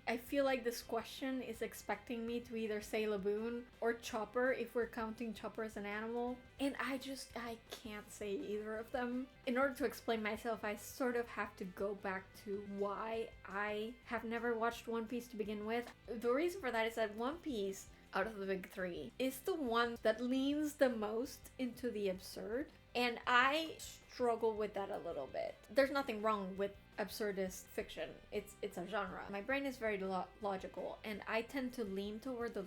I feel like this question is expecting me to either say Laboon or Chopper if we're counting Chopper as an animal. And I can't say either of them. In order to explain myself, I sort of have to go back to why I have never watched One Piece to begin with. The reason for that is that One Piece, out of the big three, is the one that leans the most into the absurd. And I struggle with that a little bit. There's nothing wrong with absurdist fiction. It's a genre. My brain is very logical, and I tend to lean toward the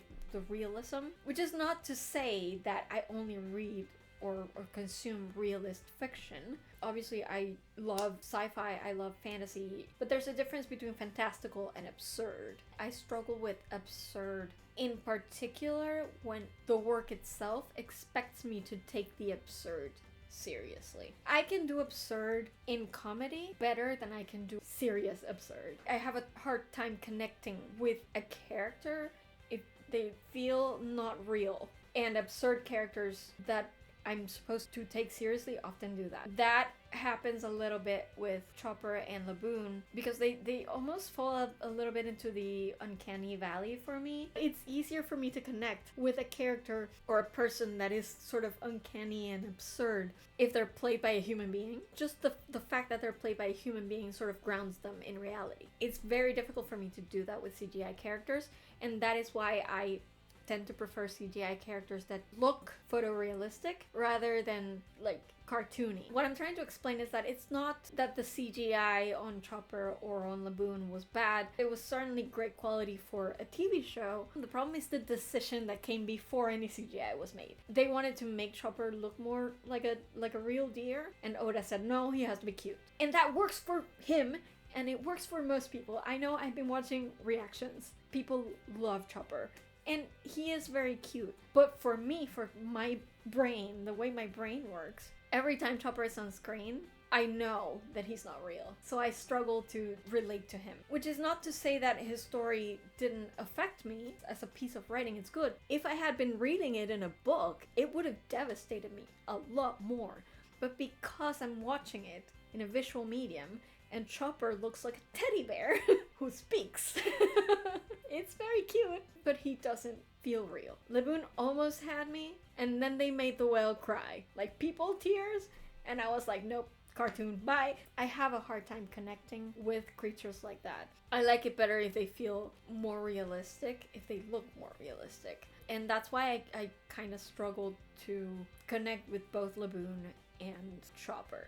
realism, which is not to say that I only read or consume realist fiction. Obviously, I love sci-fi, I love fantasy, but there's a difference between fantastical and absurd. I struggle with absurd in particular when the work itself expects me to take the absurd seriously. I can do absurd in comedy better than I can do serious absurd. I have a hard time connecting with a character if they feel not real. And absurd characters that I'm supposed to take seriously often do that. That happens a little bit with Chopper and Laboon because they almost fall a little bit into the uncanny valley for me. It's easier for me to connect with a character or a person that is sort of uncanny and absurd if they're played by a human being. Just the fact that they're played by a human being sort of grounds them in reality. It's very difficult for me to do that with CGI characters, and that is why I tend to prefer CGI characters that look photorealistic rather than like cartoony. What I'm trying to explain is that it's not that the CGI on Chopper or on Laboon was bad. It was certainly great quality for a TV show. The problem is the decision that came before any CGI was made. They wanted to make Chopper look more like a real deer, and Oda said no, he has to be cute. And that works for him, and it works for most people. I know, I've been watching reactions. People love Chopper. And he is very cute. But for me, for my brain, the way my brain works, every time Chopper is on screen, I know that he's not real. So I struggle to relate to him. Which is not to say that his story didn't affect me. As a piece of writing, it's good. If I had been reading it in a book, it would have devastated me a lot more. But because I'm watching it in a visual medium, and Chopper looks like a teddy bear who speaks. It's very cute, but he doesn't feel real. Laboon almost had me, and then they made the whale cry. Like people tears, and I was like, nope, cartoon, bye. I have a hard time connecting with creatures like that. I like it better if they feel more realistic, if they look more realistic. And that's why I kind of struggled to connect with both Laboon and Chopper.